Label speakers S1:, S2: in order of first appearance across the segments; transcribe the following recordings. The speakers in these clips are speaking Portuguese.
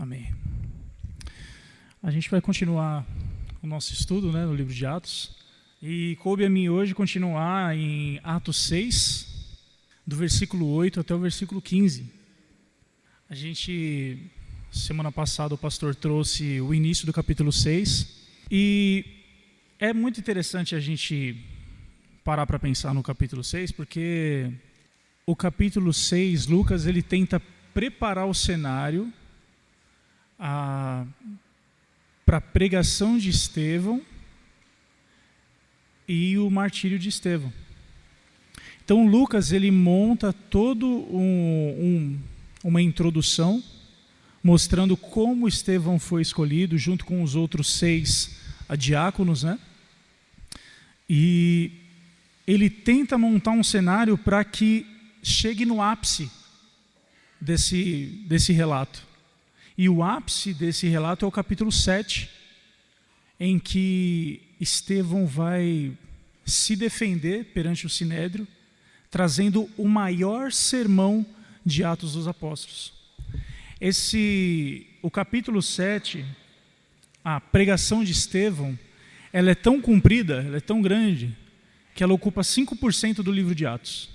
S1: Amém. A gente vai continuar o nosso estudo, no livro de Atos. E coube a mim hoje continuar em Atos 6, do versículo 8 até o versículo 15. Semana passada, o pastor trouxe o início do capítulo 6. E é muito interessante a gente parar para pensar no capítulo 6, porque o capítulo 6, Lucas, ele tenta preparar o cenário para a pregação de Estevão e o martírio de Estevão. Então Lucas, ele monta todo uma introdução mostrando como Estevão foi escolhido junto com os outros 6 diáconos, E ele tenta montar um cenário para que chegue no ápice desse relato. E o ápice desse relato é o capítulo 7, em que Estevão vai se defender perante o Sinédrio, trazendo o maior sermão de Atos dos Apóstolos. O capítulo 7, a pregação de Estevão, ela é tão comprida, ela é tão grande, que ela ocupa 5% do livro de Atos.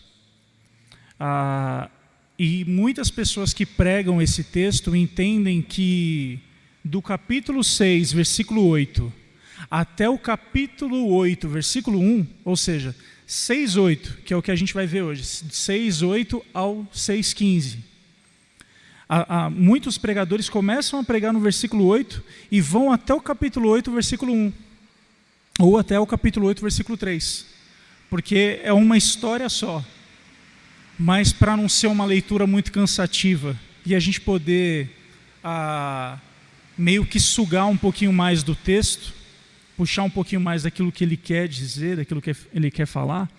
S1: E muitas pessoas que pregam esse texto entendem que do capítulo 6, versículo 8, até o capítulo 8, versículo 1, ou seja, 6:8, que é o que a gente vai ver hoje, 6:8 ao 6:15. Muitos pregadores começam a pregar no versículo 8 e vão até o capítulo 8, versículo 1, ou até o capítulo 8, versículo 3, porque é uma história só. Mas para não ser uma leitura muito cansativa e a gente poder meio que sugar um pouquinho mais do texto, puxar um pouquinho mais daquilo que ele quer dizer, daquilo que ele quer falar,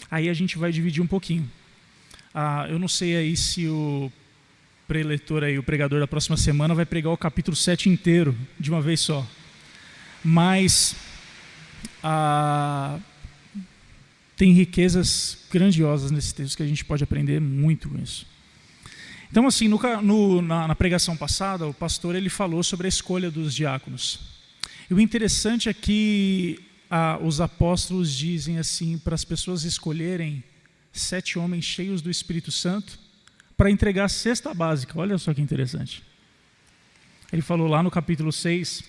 S1: aí a gente vai dividir um pouquinho. Eu não sei aí se o preletor aí, o pregador da próxima semana vai pregar o capítulo 7 inteiro de uma vez só, mas tem riquezas grandiosas nesse texto que a gente pode aprender muito com isso. Então, assim, na pregação passada, o pastor ele falou sobre a escolha dos diáconos. E o interessante é que os apóstolos dizem assim para as pessoas escolherem 7 homens cheios do Espírito Santo para entregar a cesta básica. Olha só que interessante. Ele falou lá no capítulo 6,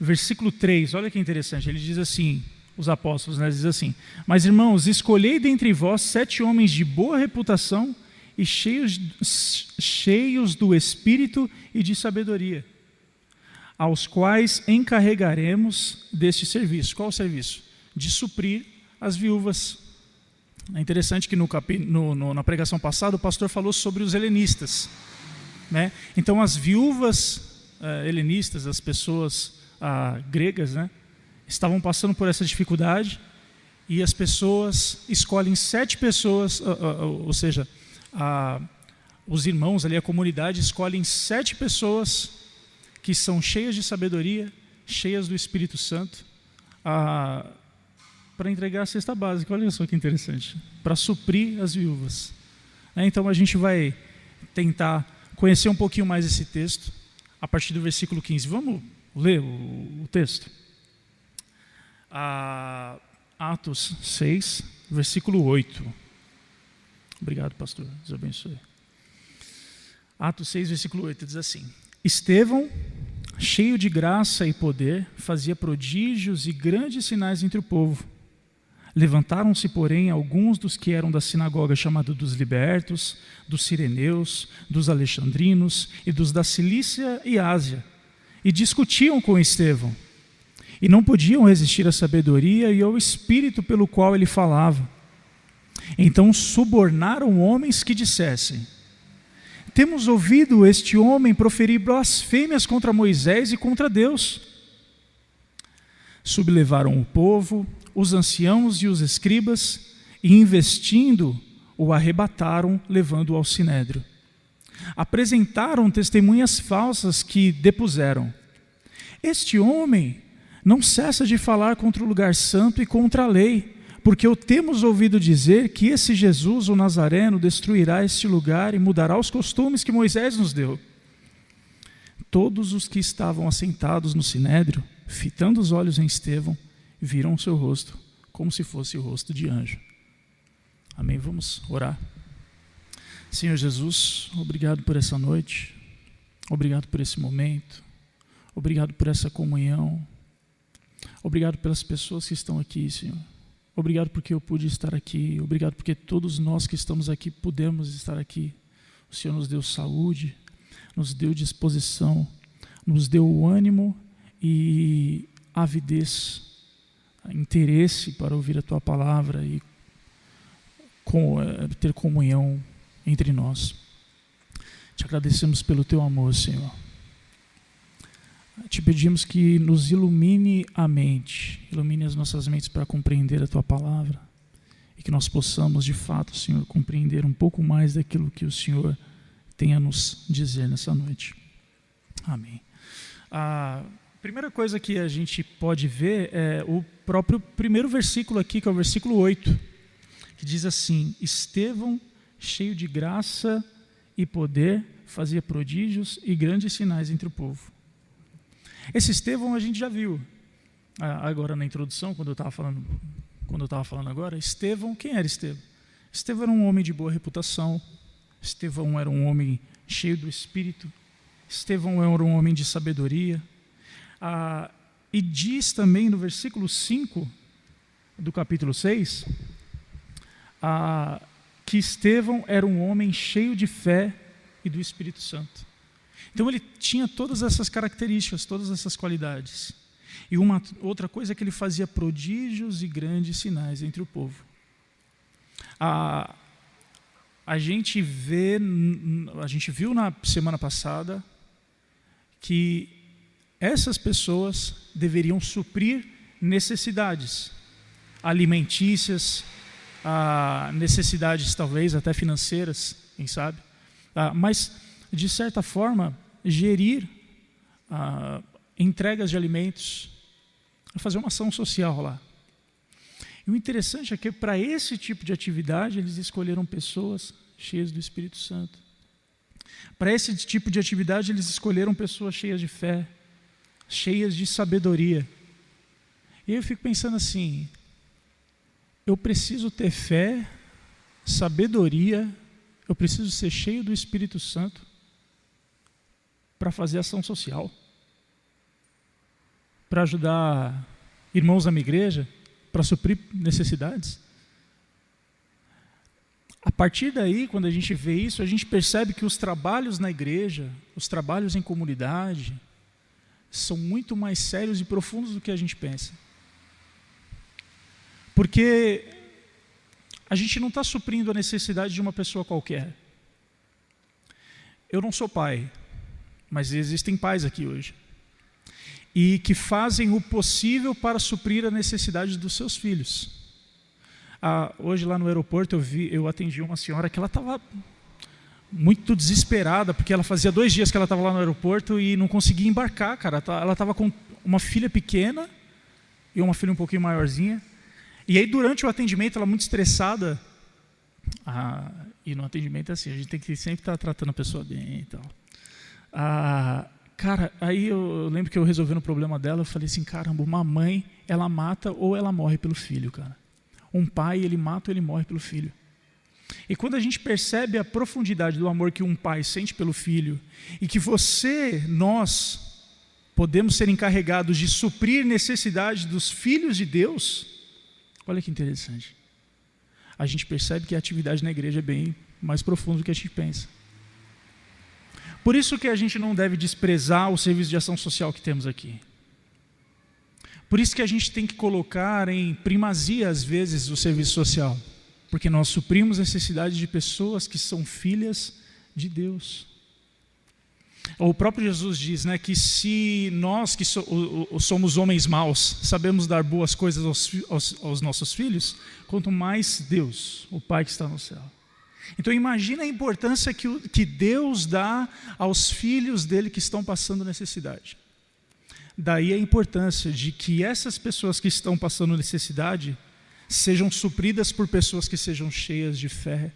S1: versículo 3, olha que interessante, ele diz assim, os apóstolos, diz assim: mas irmãos, escolhei dentre vós 7 homens de boa reputação e cheios do Espírito e de sabedoria, aos quais encarregaremos deste serviço. Qual o serviço? De suprir as viúvas. É interessante que na pregação passada o pastor falou sobre os helenistas, Então as viúvas helenistas, as pessoas gregas, estavam passando por essa dificuldade, e as pessoas escolhem 7 pessoas, ou seja, os irmãos ali, a comunidade, escolhem 7 pessoas que são cheias de sabedoria, cheias do Espírito Santo, para entregar a cesta básica. Olha só que interessante, para suprir as viúvas. Então a gente vai tentar conhecer um pouquinho mais esse texto a partir do versículo 15. Vamos ler o texto? Atos 6, versículo 8. Obrigado, pastor. Deus abençoe. Atos 6, versículo 8, diz assim: Estevão, cheio de graça e poder, fazia prodígios e grandes sinais entre o povo. Levantaram-se, porém, alguns dos que eram da sinagoga chamada dos libertos, dos sireneus, dos alexandrinos e dos da Cilícia e Ásia, e discutiam com Estevão, e não podiam resistir à sabedoria e ao espírito pelo qual ele falava. Então subornaram homens que dissessem: temos ouvido este homem proferir blasfêmias contra Moisés e contra Deus. Sublevaram o povo, os anciãos e os escribas, e investindo, o arrebataram, levando-o ao sinédrio. Apresentaram testemunhas falsas que depuseram: este homem não cessa de falar contra o lugar santo e contra a lei, porque o temos ouvido dizer que esse Jesus, o Nazareno, destruirá este lugar e mudará os costumes que Moisés nos deu. Todos os que estavam assentados no sinédrio, fitando os olhos em Estevão, viram o seu rosto, como se fosse o rosto de anjo. Amém? Vamos orar. Senhor Jesus, obrigado por essa noite, obrigado por esse momento, obrigado por essa comunhão, obrigado pelas pessoas que estão aqui, Senhor. Obrigado porque eu pude estar aqui, obrigado porque todos nós que estamos aqui pudemos estar aqui. O Senhor nos deu saúde, nos deu disposição, nos deu ânimo e avidez, interesse para ouvir a Tua palavra e ter comunhão entre nós. Te agradecemos pelo Teu amor, Senhor. Te pedimos que nos ilumine a mente, ilumine as nossas mentes para compreender a Tua palavra e que nós possamos, de fato, Senhor, compreender um pouco mais daquilo que o Senhor tem a nos dizer nessa noite. Amém. A primeira coisa que a gente pode ver é o próprio primeiro versículo aqui, que é o versículo 8, que diz assim: Estevão, cheio de graça e poder, fazia prodígios e grandes sinais entre o povo. Esse Estevão a gente já viu agora na introdução, quando eu estava falando agora. Estevão, quem era Estevão? Estevão era um homem de boa reputação, Estevão era um homem cheio do Espírito, Estevão era um homem de sabedoria. E diz também no versículo 5 do capítulo 6, que Estevão era um homem cheio de fé e do Espírito Santo. Então ele tinha todas essas características, todas essas qualidades. E uma outra coisa é que ele fazia prodígios e grandes sinais entre o povo. A gente viu na semana passada que essas pessoas deveriam suprir necessidades alimentícias, necessidades talvez até financeiras, quem sabe, mas de certa forma gerir entregas de alimentos, fazer uma ação social lá. E o interessante é que para esse tipo de atividade eles escolheram pessoas cheias do Espírito Santo. Para esse tipo de atividade eles escolheram pessoas cheias de fé, cheias de sabedoria. E eu fico pensando assim, eu preciso ter fé, sabedoria, eu preciso ser cheio do Espírito Santo para fazer ação social, para ajudar irmãos da minha igreja, para suprir necessidades. A partir daí, quando a gente vê isso, a gente percebe que os trabalhos na igreja, os trabalhos em comunidade, são muito mais sérios e profundos do que a gente pensa. Porque a gente não está suprindo a necessidade de uma pessoa qualquer. Eu não sou pai, mas existem pais aqui hoje, e que fazem o possível para suprir a necessidade dos seus filhos. Hoje lá no aeroporto eu atendi uma senhora que ela estava muito desesperada, porque ela fazia 2 dias que ela estava lá no aeroporto e não conseguia embarcar, cara. Ela estava com uma filha pequena e uma filha um pouquinho maiorzinha, e aí durante o atendimento ela muito estressada, e no atendimento é assim, a gente tem que sempre estar tratando a pessoa bem e tal. Cara, aí eu lembro que eu resolvendo o problema dela, eu falei assim, caramba, uma mãe, ela mata ou ela morre pelo filho, cara. Um pai, ele mata ou ele morre pelo filho. E quando a gente percebe a profundidade do amor que um pai sente pelo filho, e que nós, podemos ser encarregados de suprir necessidades dos filhos de Deus, olha que interessante. A gente percebe que a atividade na igreja é bem mais profunda do que a gente pensa. Por isso que a gente não deve desprezar o serviço de ação social que temos aqui. Por isso que a gente tem que colocar em primazia, às vezes, o serviço social. Porque nós suprimos necessidades de pessoas que são filhas de Deus. O próprio Jesus diz, né, que se nós que somos homens maus, sabemos dar boas coisas aos nossos filhos, quanto mais Deus, o Pai que está no céu. Então imagina a importância que Deus dá aos filhos dele que estão passando necessidade. Daí a importância de que essas pessoas que estão passando necessidade sejam supridas por pessoas que sejam cheias de fé,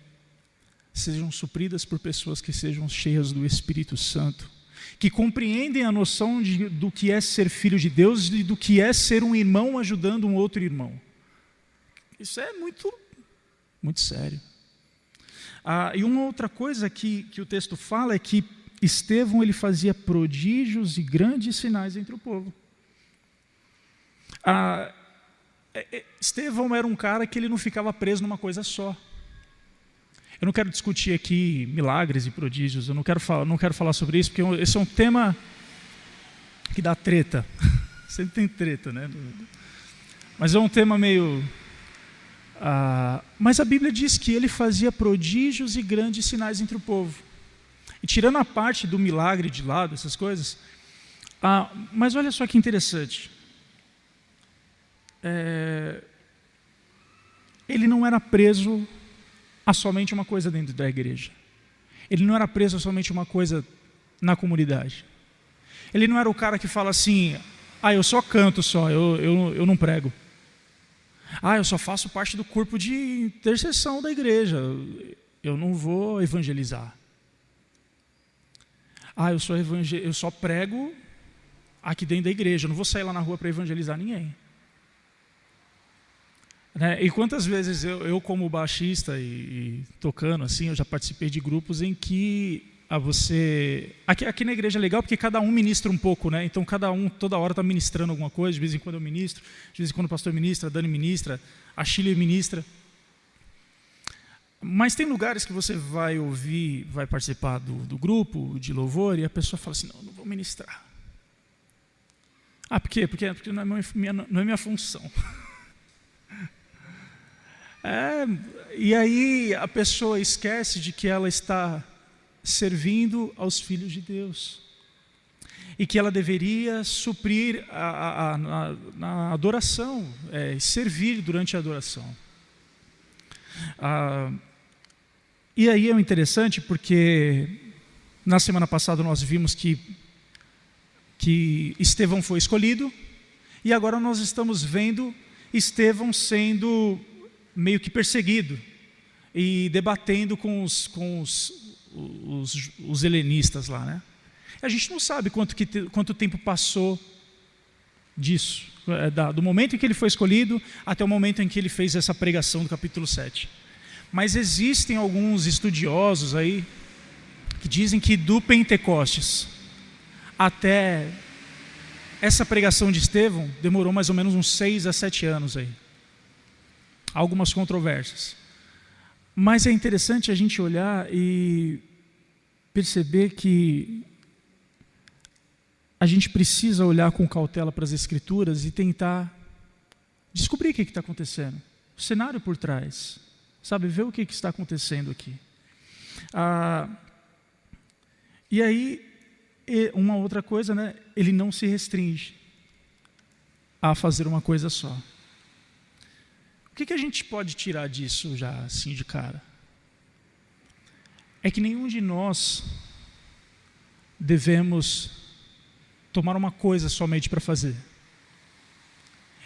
S1: sejam supridas por pessoas que sejam cheias do Espírito Santo, que compreendem a noção do que é ser filho de Deus e do que é ser um irmão ajudando um outro irmão. Isso é muito, muito sério. E uma outra coisa que o texto fala é que Estevão ele fazia prodígios e grandes sinais entre o povo. Estevão era um cara que ele não ficava preso numa coisa só. Eu não quero discutir aqui milagres e prodígios, eu não quero falar sobre isso, porque esse é um tema que dá treta. Sempre tem treta, né? Mas é um tema meio... mas a Bíblia diz que ele fazia prodígios e grandes sinais entre o povo. E tirando a parte do milagre de lado, essas coisas, mas olha só que interessante. Ele não era preso a somente uma coisa dentro da igreja. Ele não era preso a somente uma coisa na comunidade. Ele não era o cara que fala assim, eu só canto só, eu não prego. Eu só faço parte do corpo de intercessão da igreja, eu não vou evangelizar. Eu só prego aqui dentro da igreja, eu não vou sair lá na rua para evangelizar ninguém. E quantas vezes eu como baixista e tocando assim, eu já participei de grupos em que aqui na igreja é legal porque cada um ministra um pouco, né? Então cada um toda hora está ministrando alguma coisa, de vez em quando eu ministro, de vez em quando o pastor ministra, a Dani ministra, a Chile ministra. Mas tem lugares que você vai ouvir, vai participar do grupo de louvor e a pessoa fala assim, não vou ministrar. Por quê? Porque não é minha função. E aí a pessoa esquece de que ela está servindo aos filhos de Deus e que ela deveria suprir na adoração, servir durante a adoração. E aí é interessante porque na semana passada nós vimos que Estevão foi escolhido e agora nós estamos vendo Estevão sendo meio que perseguido e debatendo com os helenistas lá, né? A gente não sabe quanto tempo passou disso, do momento em que ele foi escolhido até o momento em que ele fez essa pregação do capítulo 7. Mas existem alguns estudiosos aí que dizem que do Pentecostes até essa pregação de Estevão demorou mais ou menos uns 6 a 7 anos aí. Algumas controvérsias. Mas é interessante a gente olhar e perceber que a gente precisa olhar com cautela para as Escrituras e tentar descobrir o que está acontecendo. O cenário por trás. Sabe, ver o que está acontecendo aqui. E aí, uma outra coisa, né? Ele não se restringe a fazer uma coisa só. O que a gente pode tirar disso já assim de cara? É que nenhum de nós devemos tomar uma coisa somente para fazer.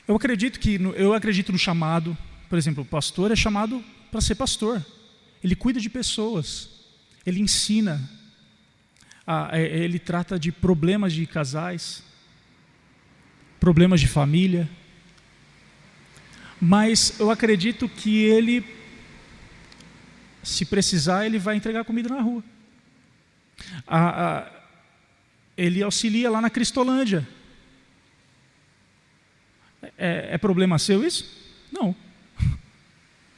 S1: Eu acredito no chamado. Por exemplo, o pastor é chamado para ser pastor. Ele cuida de pessoas. Ele ensina. Ele trata de problemas de casais, problemas de família. Mas eu acredito que ele, se precisar, ele vai entregar comida na rua. Ele auxilia lá na Cristolândia. É problema seu isso? Não.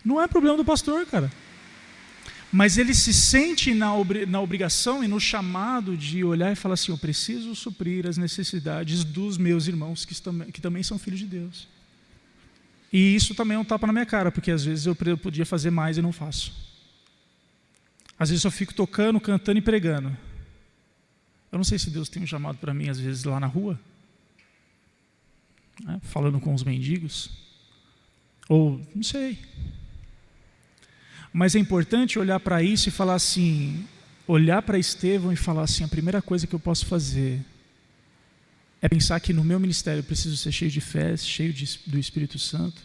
S1: Não é problema do pastor, cara. Mas ele se sente na obrigação e no chamado de olhar e falar assim, eu preciso suprir as necessidades dos meus irmãos que também são filhos de Deus. E isso também é um tapa na minha cara, porque às vezes eu podia fazer mais e não faço. Às vezes eu fico tocando, cantando e pregando. Eu não sei se Deus tem um chamado para mim, às vezes, lá na rua, né, falando com os mendigos, ou não sei. Mas é importante olhar para isso e falar assim, olhar para Estevão e falar assim, a primeira coisa que eu posso fazer é pensar que no meu ministério eu preciso ser cheio de fé, cheio do Espírito Santo,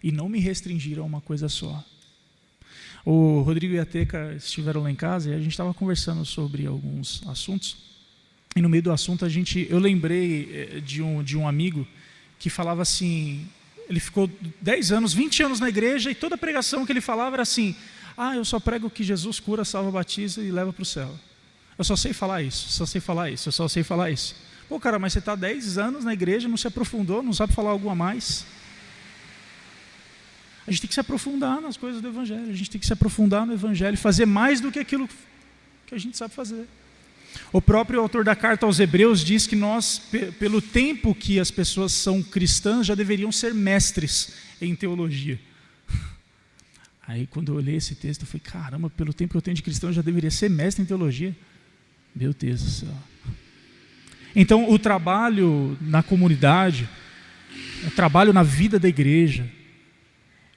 S1: e não me restringir a uma coisa só. O Rodrigo e a Teca estiveram lá em casa e a gente estava conversando sobre alguns assuntos. E no meio do assunto eu lembrei de um amigo que falava assim, ele ficou 10 anos, 20 anos na igreja e toda a pregação que ele falava era assim: eu só prego que Jesus cura, salva, batiza e leva para o céu. Eu só sei falar isso, eu só sei falar isso. Pô, cara, mas você está 10 anos na igreja, não se aprofundou, não sabe falar algo a mais? A gente tem que se aprofundar nas coisas do Evangelho, a gente tem que se aprofundar no Evangelho, fazer mais do que aquilo que a gente sabe fazer. O próprio autor da carta aos Hebreus diz que nós, pelo tempo que as pessoas são cristãs, já deveriam ser mestres em teologia. Aí quando eu olhei esse texto, eu falei, caramba, pelo tempo que eu tenho de cristão, eu já deveria ser mestre em teologia? Meu Deus do céu. Então o trabalho na comunidade, o trabalho na vida da igreja,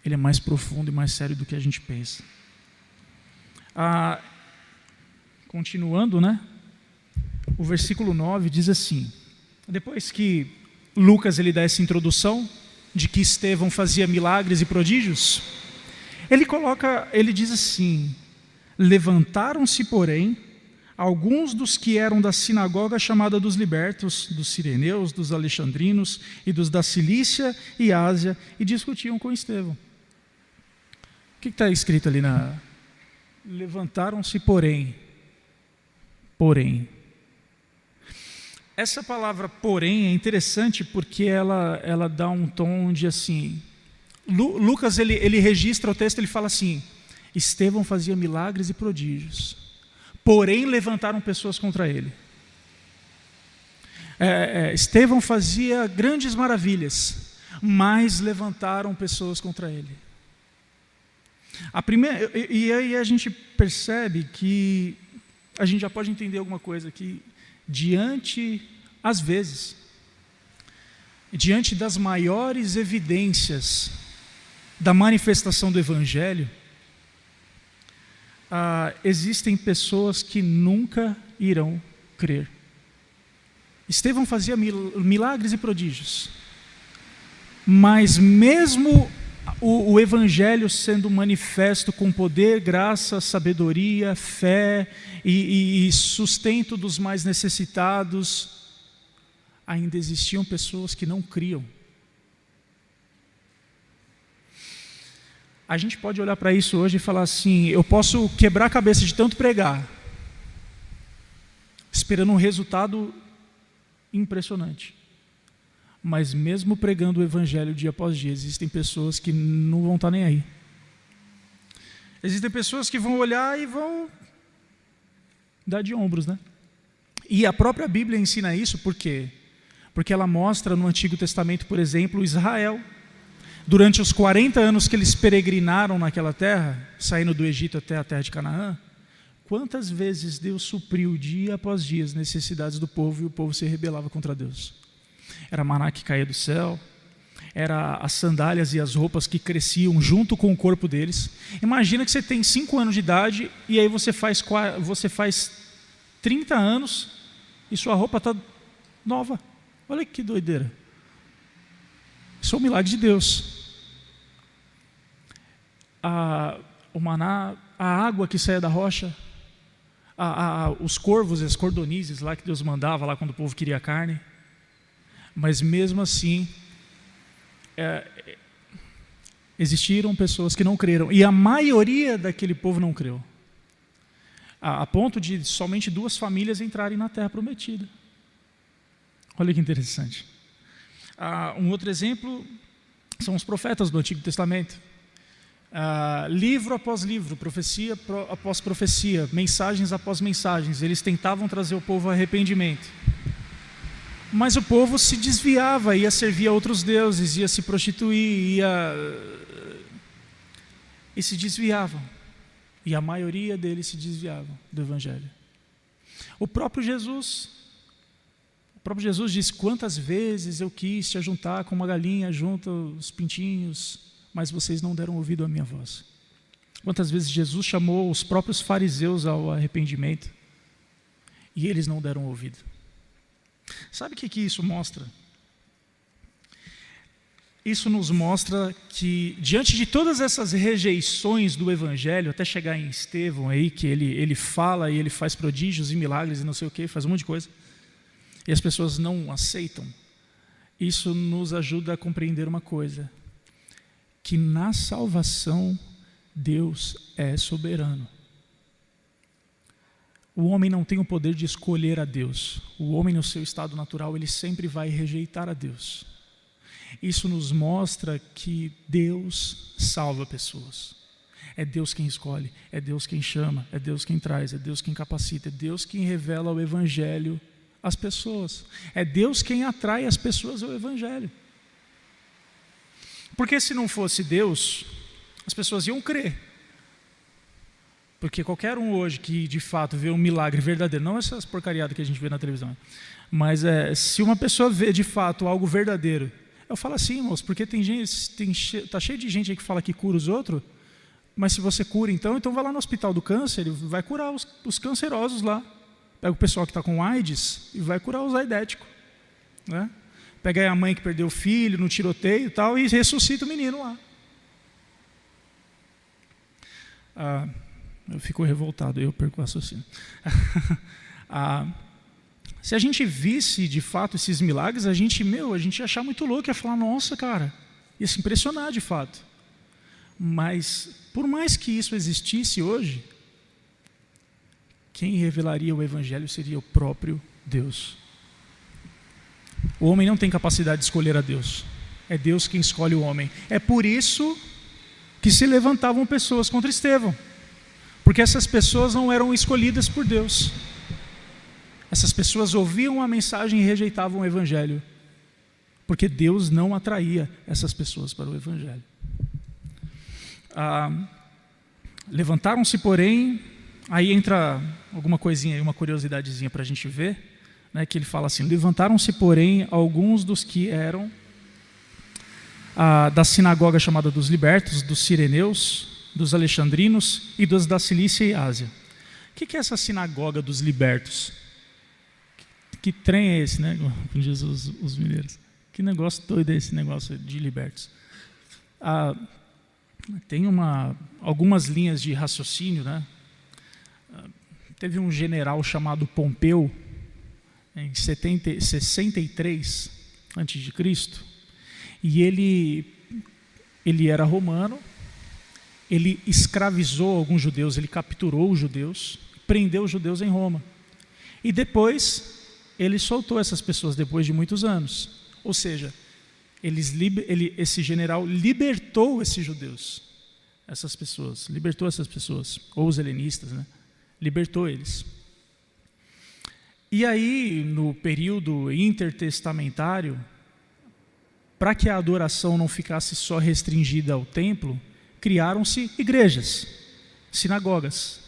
S1: ele é mais profundo e mais sério do que a gente pensa. Continuando, né? O versículo 9 diz assim, depois que Lucas ele dá essa introdução de que Estevão fazia milagres e prodígios, ele diz assim: levantaram-se, porém, alguns dos que eram da sinagoga chamada dos libertos, dos sireneus, dos alexandrinos e dos da Cilícia e Ásia, e discutiam com Estevão. O que está escrito ali levantaram-se, porém. Essa palavra porém é interessante porque ela dá um tom de assim, Lucas ele registra o texto, ele fala assim: Estevão fazia milagres e prodígios, porém levantaram pessoas contra ele. Estevão fazia grandes maravilhas, mas levantaram pessoas contra ele. E aí a gente percebe que a gente já pode entender alguma coisa aqui. Às vezes, diante das maiores evidências da manifestação do Evangelho, existem pessoas que nunca irão crer. Estevão fazia milagres e prodígios, mas mesmo o Evangelho sendo manifesto com poder, graça, sabedoria, fé e sustento dos mais necessitados, ainda existiam pessoas que não criam. A gente pode olhar para isso hoje e falar assim: eu posso quebrar a cabeça de tanto pregar, esperando um resultado impressionante. Mas mesmo pregando o Evangelho dia após dia, existem pessoas que não vão estar nem aí. Existem pessoas que vão olhar e vão dar de ombros, né? E a própria Bíblia ensina isso, por quê? Porque ela mostra no Antigo Testamento, por exemplo, Israel. Durante os 40 anos que eles peregrinaram naquela terra, saindo do Egito até a terra de Canaã, quantas vezes Deus supriu dia após dia as necessidades do povo e o povo se rebelava contra Deus? Era maná que caía do céu, era as sandálias e as roupas que cresciam junto com o corpo deles. Imagina que você tem 5 anos de idade e aí você faz 30 anos e sua roupa está nova. Olha que doideira. Isso é um milagre de Deus. O maná, a água que saía da rocha, os corvos e as cordonizes lá que Deus mandava lá quando o povo queria carne. Mas mesmo assim, existiram pessoas que não creram. E a maioria daquele povo não creu. A ponto de somente 2 famílias entrarem na terra prometida. Olha que interessante. Um outro exemplo são os profetas do Antigo Testamento. Livro após livro, profecia após profecia, mensagens após mensagens. Eles tentavam trazer o povo ao arrependimento. Mas o povo se desviava, ia servir a outros deuses, ia se prostituir, e se desviavam. E a maioria deles se desviavam do Evangelho. O próprio Jesus disse: quantas vezes eu quis te ajuntar como uma galinha junta os pintinhos, mas vocês não deram ouvido à minha voz. Quantas vezes Jesus chamou os próprios fariseus ao arrependimento e eles não deram ouvido. Sabe o que isso mostra? isso nos mostra que, diante de todas essas rejeições do Evangelho, até chegar em Estevão, aí, que ele fala e ele faz prodígios e milagres e não sei o que, faz um monte de coisa, e as pessoas não aceitam, isso nos ajuda a compreender uma coisa, que na salvação Deus é soberano. O homem não tem o poder de escolher a Deus. O homem, no seu estado natural, ele sempre vai rejeitar a Deus. Isso nos mostra que Deus salva pessoas. É Deus quem escolhe, é Deus quem chama, é Deus quem traz, é Deus quem capacita, é Deus quem revela o Evangelho às pessoas. É Deus quem atrai as pessoas ao Evangelho. Porque se não fosse Deus, as pessoas iam crer. Porque qualquer um hoje que de fato vê um milagre verdadeiro, não essas porcariadas que a gente vê na televisão, mas se uma pessoa vê de fato algo verdadeiro, eu falo assim, moço, porque tá cheio de gente aí que fala que cura os outros, mas se você cura então vai lá no hospital do câncer e vai curar os cancerosos lá. Pega o pessoal que está com AIDS e vai curar os aidéticos, né? Pega aí a mãe que perdeu o filho no tiroteio e tal, e ressuscita o menino lá. Eu fico revoltado, eu perco o raciocínio. Se a gente visse de fato esses milagres, a gente ia achar muito louco, ia falar, nossa, cara, ia se impressionar de fato. Mas, por mais que isso existisse hoje, quem revelaria o Evangelho seria o próprio Deus. O homem não tem capacidade de escolher a Deus. É Deus quem escolhe o homem. É por isso que se levantavam pessoas contra Estevão. Porque essas pessoas não eram escolhidas por Deus. Essas pessoas ouviam a mensagem e rejeitavam o Evangelho. Porque Deus não atraía essas pessoas para o Evangelho. Levantaram-se, porém, aí entra alguma coisinha aí, uma curiosidadezinha para a gente ver, né, que ele fala assim, levantaram-se, porém, alguns dos que eram da sinagoga chamada dos libertos, dos sireneus, dos alexandrinos e dos da Cilícia e Ásia. O que é essa sinagoga dos libertos? Que trem é esse, né? Como diz os mineiros. Que negócio doido é esse negócio de libertos? Tem algumas linhas de raciocínio, né? Teve um general chamado Pompeu, em 63 a.C., e ele era romano. Ele escravizou alguns judeus, ele capturou os judeus, prendeu os judeus em Roma. E depois, ele soltou essas pessoas, depois de muitos anos. Ou seja, esse general libertou esses judeus, libertou essas pessoas, ou os helenistas, né? Libertou eles. E aí, no período intertestamentário, para que a adoração não ficasse só restringida ao templo, criaram-se igrejas, sinagogas.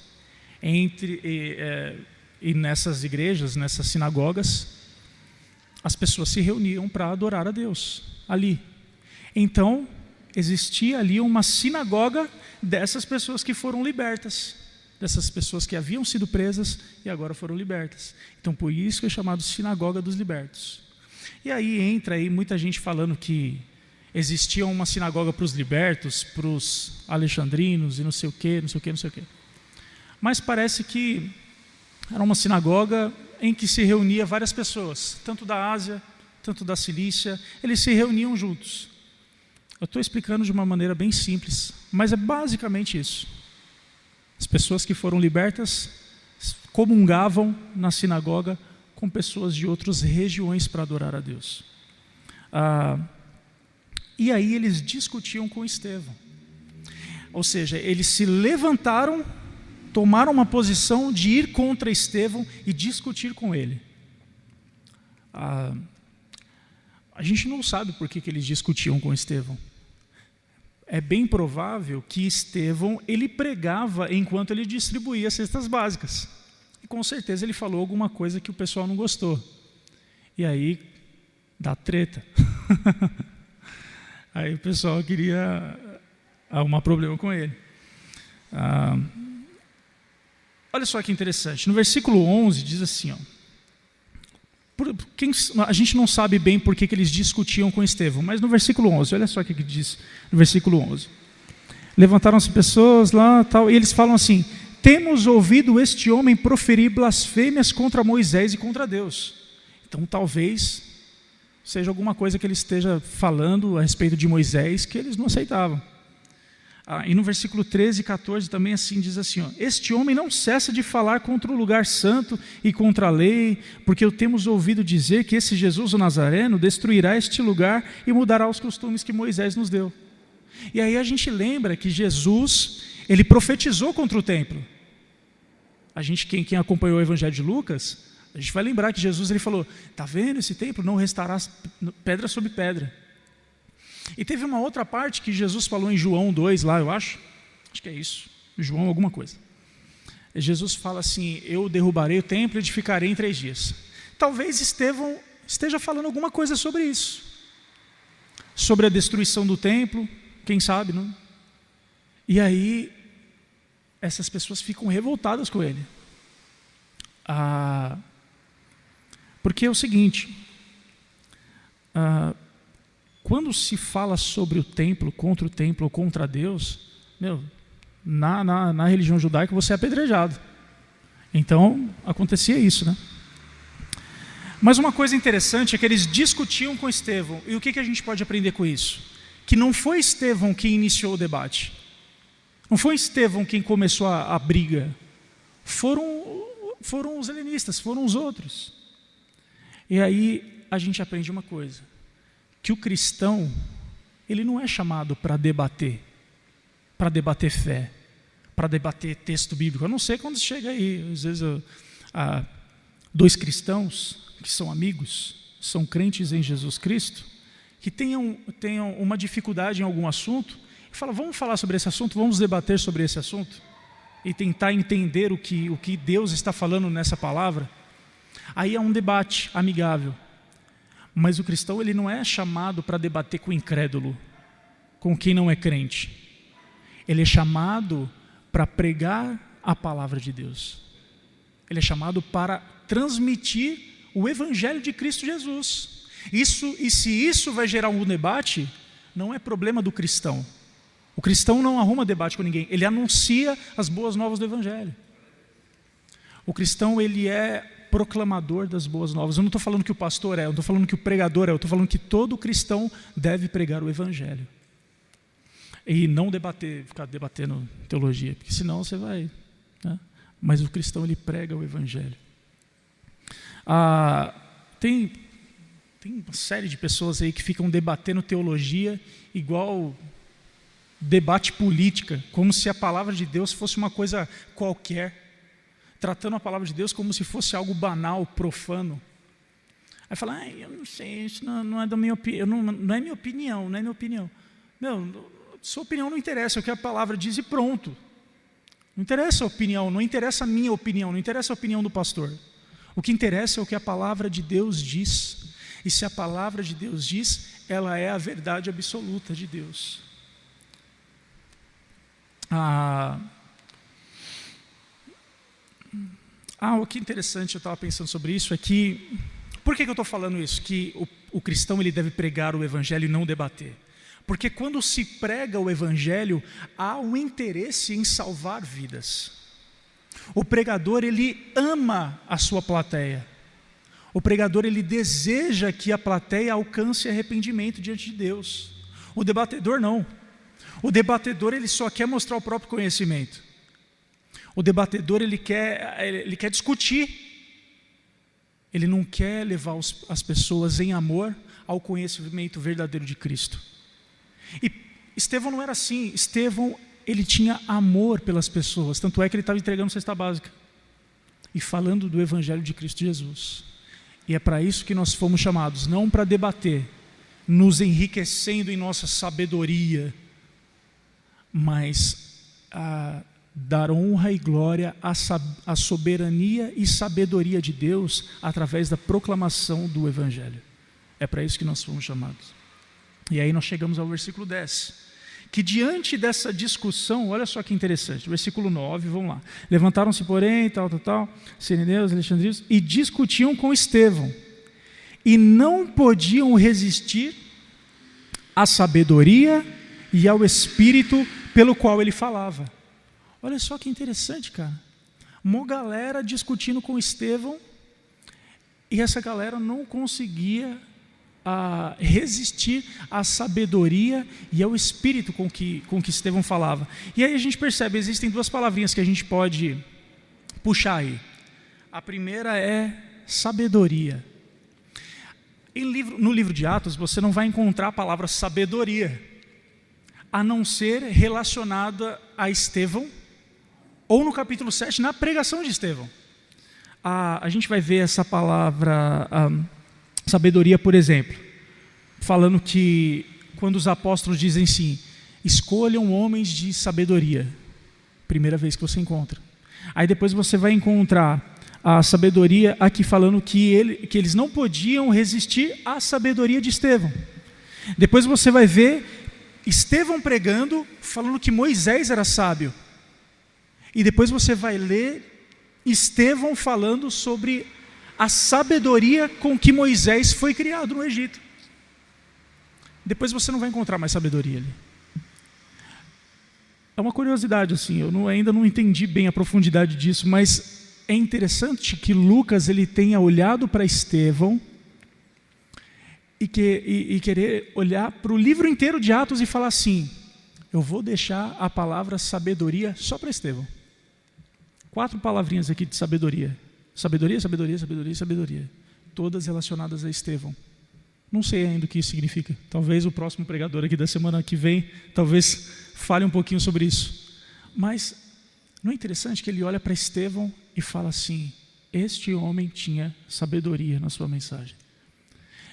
S1: E nessas igrejas, nessas sinagogas, as pessoas se reuniam para adorar a Deus ali. Então, existia ali uma sinagoga dessas pessoas que foram libertas, dessas pessoas que haviam sido presas e agora foram libertas. Então, por isso que é chamado sinagoga dos libertos. E aí entra aí muita gente falando que existia uma sinagoga para os libertos, para os alexandrinos e não sei o quê, não sei o quê, não sei o quê. Mas parece que era uma sinagoga em que se reunia várias pessoas, tanto da Ásia, tanto da Cilícia, eles se reuniam juntos. Eu estou explicando de uma maneira bem simples, mas é basicamente isso. As pessoas que foram libertas comungavam na sinagoga com pessoas de outras regiões para adorar a Deus. E aí eles discutiam com Estevão. Ou seja, eles se levantaram, tomaram uma posição de ir contra Estevão e discutir com ele. A gente não sabe por que eles discutiam com Estevão. É bem provável que Estevão, ele pregava enquanto ele distribuía cestas básicas. E com certeza ele falou alguma coisa que o pessoal não gostou. E aí, dá treta. Aí o pessoal queria arrumar problema com ele. Olha só que interessante. No versículo 11 diz assim, A gente não sabe bem por que eles discutiam com Estevão, mas no versículo 11, olha só o que diz no versículo 11. Levantaram-se pessoas lá, tal, e eles falam assim: temos ouvido este homem proferir blasfêmias contra Moisés e contra Deus. Então talvez seja alguma coisa que ele esteja falando a respeito de Moisés que eles não aceitavam. E no versículo 13 e 14 também assim diz assim: este homem não cessa de falar contra o lugar santo e contra a lei, porque o temos ouvido dizer que esse Jesus o Nazareno destruirá este lugar e mudará os costumes que Moisés nos deu. E aí a gente lembra que Jesus, ele profetizou contra o templo. Quem acompanhou o Evangelho de Lucas, a gente vai lembrar que Jesus ele falou: está vendo esse templo? Não restará pedra sobre pedra. E teve uma outra parte que Jesus falou em João 2 lá, eu acho que é isso, João alguma coisa. Jesus fala assim: eu derrubarei o templo e edificarei em 3 dias. Talvez Estevão esteja falando alguma coisa sobre isso, sobre a destruição do templo, quem sabe, não? E aí essas pessoas ficam revoltadas com ele, porque é o seguinte, quando se fala sobre o templo ou contra Deus, na religião judaica você é apedrejado. Então acontecia isso, né? Mas uma coisa interessante é que eles discutiam com Estevão. E o que a gente pode aprender com isso? Que não foi Estevão quem iniciou o debate, não foi Estevão quem começou a briga, foram os helenistas, foram os outros. E aí a gente aprende uma coisa, que o cristão, ele não é chamado para debater fé, para debater texto bíblico. Eu não sei quando chega aí, às vezes 2 cristãos que são amigos, são crentes em Jesus Cristo, que tenham uma dificuldade em algum assunto, e falam: vamos falar sobre esse assunto, vamos debater sobre esse assunto, e tentar entender o que Deus está falando nessa palavra. Aí é um debate amigável. Mas o cristão, ele não é chamado para debater com o incrédulo, com quem não é crente. Ele é chamado para pregar a palavra de Deus. Ele é chamado para transmitir o Evangelho de Cristo Jesus. E se isso vai gerar um debate, não é problema do cristão. O cristão não arruma debate com ninguém, ele anuncia as boas novas do Evangelho. O cristão, ele é proclamador das boas novas. Eu não estou falando que o pastor eu não estou falando que o pregador eu estou falando que todo cristão deve pregar o Evangelho. E não ficar debatendo teologia, porque senão você vai, né? Mas o cristão, ele prega o Evangelho. Tem uma série de pessoas aí que ficam debatendo teologia igual debate política, como se a palavra de Deus fosse uma coisa qualquer, tratando a palavra de Deus como se fosse algo banal, profano. Aí fala: eu não sei, isso não é da minha opinião, não é minha opinião, não é minha opinião. Sua opinião não interessa, é o que a palavra diz e pronto. Não interessa a opinião, não interessa a minha opinião, não interessa a opinião do pastor. O que interessa é o que a palavra de Deus diz. E se a palavra de Deus diz, ela é a verdade absoluta de Deus. O que é interessante, eu estava pensando sobre isso, é que, por que eu estou falando isso? Que o cristão, ele deve pregar o Evangelho e não debater. Porque quando se prega o Evangelho, há um interesse em salvar vidas. O pregador, ele ama a sua plateia. O pregador, ele deseja que a plateia alcance arrependimento diante de Deus. O debatedor não. O debatedor, ele só quer mostrar o próprio conhecimento. O debatedor, ele quer discutir. Ele não quer levar as pessoas em amor ao conhecimento verdadeiro de Cristo. E Estevão não era assim. Estevão, ele tinha amor pelas pessoas. Tanto é que ele estava entregando cesta básica e falando do Evangelho de Cristo Jesus. E é para isso que nós fomos chamados, não para debater, nos enriquecendo em nossa sabedoria, mas a dar honra e glória à soberania e sabedoria de Deus através da proclamação do Evangelho. É para isso que nós fomos chamados. E aí nós chegamos ao versículo 10, que diante dessa discussão, olha só que interessante, versículo 9, vamos lá. Levantaram-se, porém, sireneus, alexandrinos, e discutiam com Estevão. e não podiam resistir à sabedoria e ao espírito pelo qual ele falava. Olha só que interessante, cara. Uma galera discutindo com Estevão, e essa galera não conseguia resistir à sabedoria e ao espírito com que Estevão falava. E aí a gente percebe, existem duas palavrinhas que a gente pode puxar aí. A primeira é sabedoria. No livro de Atos, você não vai encontrar a palavra sabedoria, a não ser relacionada a Estevão, ou no capítulo 7, na pregação de Estevão. A gente vai ver essa palavra sabedoria, por exemplo, falando que quando os apóstolos dizem assim, escolham homens de sabedoria, primeira vez que você encontra. Aí depois você vai encontrar a sabedoria aqui falando que eles não podiam resistir à sabedoria de Estevão. Depois você vai ver Estevão pregando, falando que Moisés era sábio. E depois você vai ler Estevão falando sobre a sabedoria com que Moisés foi criado no Egito. Depois você não vai encontrar mais sabedoria ali. É uma curiosidade, assim, eu ainda não entendi bem a profundidade disso, mas é interessante que Lucas ele tenha olhado para Estevão e querer olhar para o livro inteiro de Atos e falar assim, eu vou deixar a palavra sabedoria só para Estevão. 4 palavrinhas aqui de sabedoria. Sabedoria, sabedoria, sabedoria, sabedoria. Todas relacionadas a Estevão. Não sei ainda o que isso significa. Talvez o próximo pregador aqui da semana que vem, talvez fale um pouquinho sobre isso. Mas não é interessante que ele olha para Estevão e fala assim, este homem tinha sabedoria na sua mensagem.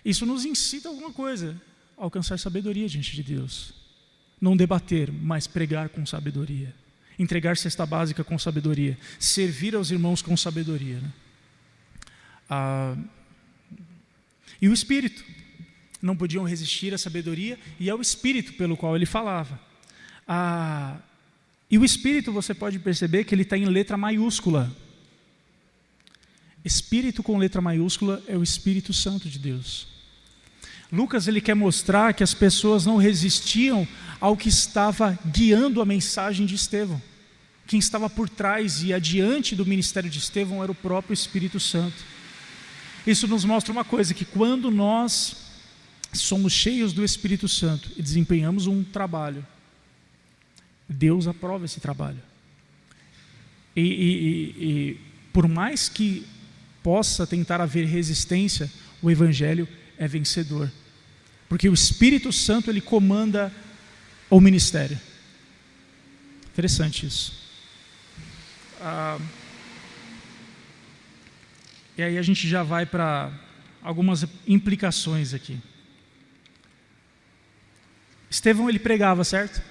S1: Isso nos incita a alguma coisa, a alcançar sabedoria diante de Deus. Não debater, mas pregar com sabedoria. Entregar cesta básica com sabedoria. Servir aos irmãos com sabedoria. Né? E o Espírito. Não podiam resistir à sabedoria e ao Espírito pelo qual ele falava. E o Espírito, você pode perceber que ele está em letra maiúscula. Espírito com letra maiúscula é o Espírito Santo de Deus. Lucas ele quer mostrar que as pessoas não resistiam ao que estava guiando a mensagem de Estevão. Quem estava por trás e adiante do ministério de Estevão era o próprio Espírito Santo. Isso nos mostra uma coisa, que quando nós somos cheios do Espírito Santo e desempenhamos um trabalho, Deus aprova esse trabalho. E por mais que possa tentar haver resistência, o Evangelho é vencedor. Porque o Espírito Santo ele comanda o ministério. Interessante isso. E aí a gente já vai para algumas implicações aqui. Estevão ele pregava, certo?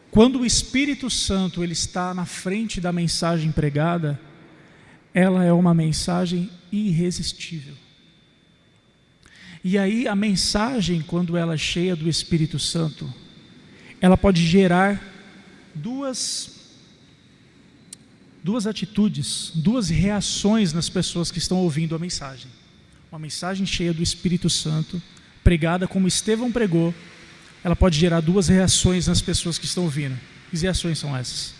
S1: Quando o Espírito Santo ele está na frente da mensagem pregada, ela é uma mensagem irresistível. E aí a mensagem, quando ela é cheia do Espírito Santo, ela pode gerar duas atitudes, duas reações nas pessoas que estão ouvindo a mensagem. Uma mensagem cheia do Espírito Santo, pregada como Estevão pregou, ela pode gerar duas reações nas pessoas que estão ouvindo. Que reações são essas?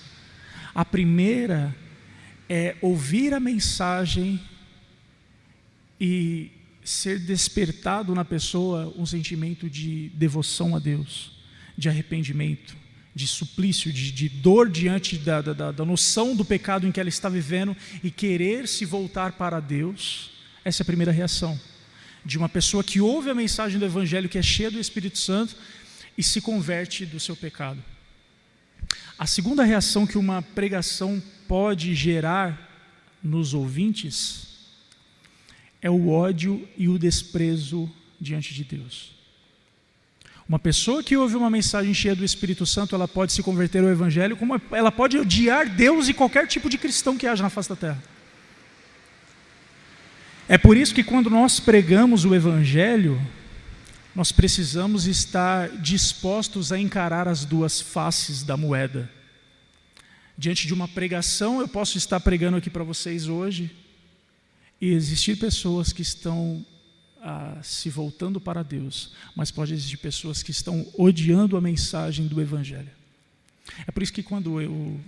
S1: A primeira é ouvir a mensagem e ser despertado na pessoa um sentimento de devoção a Deus, de arrependimento, de suplício, de dor diante da noção do pecado em que ela está vivendo e querer se voltar para Deus. Essa é a primeira reação de uma pessoa que ouve a mensagem do Evangelho, que é cheia do Espírito Santo e se converte do seu pecado. A segunda reação que uma pregação pode gerar nos ouvintes é o ódio e o desprezo diante de Deus. Uma pessoa que ouve uma mensagem cheia do Espírito Santo, ela pode se converter ao Evangelho, como ela pode odiar Deus e qualquer tipo de cristão que haja na face da terra. É por isso que quando nós pregamos o Evangelho, nós precisamos estar dispostos a encarar as duas faces da moeda. Diante de uma pregação, eu posso estar pregando aqui para vocês hoje, e existir pessoas que estão se voltando para Deus, mas pode existir pessoas que estão odiando a mensagem do Evangelho. É por isso que quando eu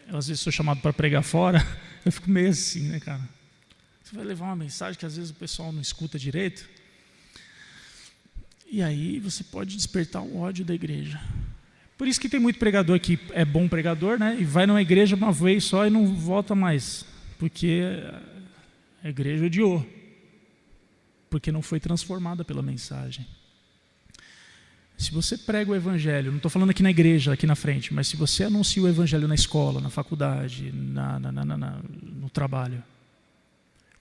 S1: às vezes sou chamado para pregar fora, eu fico meio assim, né, cara? Você vai levar uma mensagem que às vezes o pessoal não escuta direito, e aí você pode despertar o ódio da igreja. Por isso que tem muito pregador que é bom pregador, né, e vai numa igreja uma vez só e não volta mais, porque a igreja odiou, porque não foi transformada pela mensagem. Se você prega o Evangelho, não estou falando aqui na igreja, aqui na frente, mas se você anuncia o Evangelho na escola, na faculdade, no trabalho,